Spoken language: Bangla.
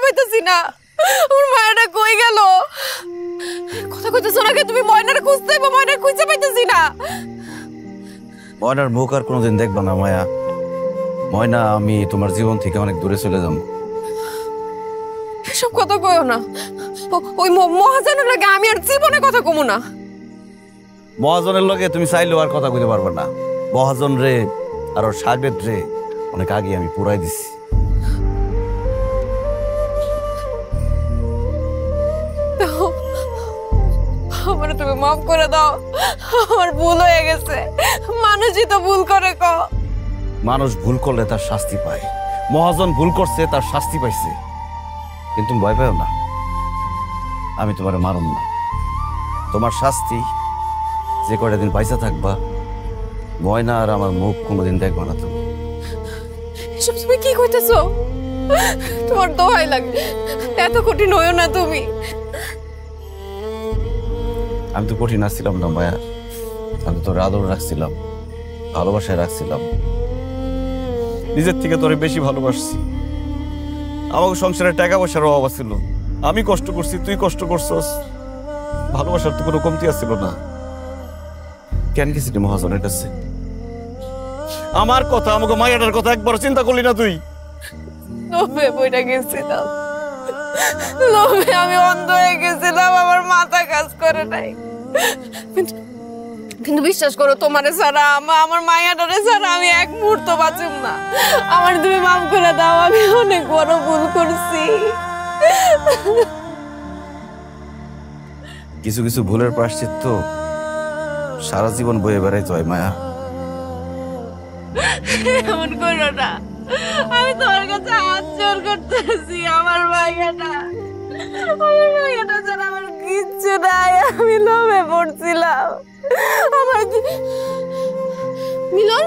পাইতেছি না। আমার মায়াটা কই গেল? কথা কইতেছো না কে তুমি? ময়নারে খুঁজতে বা ময়না খুঁজে পাইতেছি না। ময়নার মুখ আর কোনোদিন দেখবা না মায়া। ময়না আমি তোমার জীবন থেকে অনেক দূরে চলে যাব। এসব কথা কইও না। ওই মহাজনের লাগে আমি আর জীবনে কথা কমু না। মহাজনের লগে তুমি চাইলেও আর কথা কইতে পারবে না। মহাজন রে আর ওর সাগরেদ রে অনেক আগে আমি পুরাই দিছি। আমার তুমি মাফ করে দাও, আমার ভুল হয়ে গেছে। মানুষই তো ভুল করে। মানুষ ভুল করলে তার শাস্তি পায়। মহাজন ভুল করছে, তার শাস্তি পাইছে। কিন্তু ভয় পাও না, আমি তোমার মারুম না। তোমার শাস্তি যে কয়টা দিন পয়সা থাকবা, ময়না আর আমার মুখ কোনোদিন দেখবা না। তুমি এসব তুমি কি কইতেছো? তোমার দোহাই লাগে, এত কঠিন হইও না তুমি। আমি তো কঠিন আসছিলাম না মায়া। আমি তোর আদর রাখছিলাম, ভালোবাসায় রাখছিলাম। নিজের থেকে তোরে বেশি ভালোবাসছি। আমাকে সংসারে টাকা পয়সার অভাব ছিল, আমি কষ্ট করছি, তুই কষ্ট করছস। ভালোবাসার তো কোনো কমতি আসছিল না। কেন গেছিলি মহাজনের কাছে? আমার কথা, আমাকে মায়াটার কথা একবার চিন্তা করলি না তুই? লোভে বইটা গেছিলাম, লোভে আমি অন্ধ হয়ে গেছিলাম, আমার মাথা কাজ করে নাই। কিন্তু বিশ্বাস করো, তোমারে ছাড়া আমার মায়াটারে ছাড়া আমি এক মুহূর্ত বাঁচুম না। আমার তুমি মাফ করে দাও, আমি অনেক বড় ভুল করছি। কিছু কিছু ভুলের প্রায়শ্চিত্ত সারা জীবন বয়ে বেড়াইতে হয় মায়া। এমন করো না, আমি তোমার কাছে হাত জোর করতেছি। আমার মায়াটা ছাড়া আমার কিচ্ছু নাই। আমি লোভে পড়ছিলাম। আমার মিলন,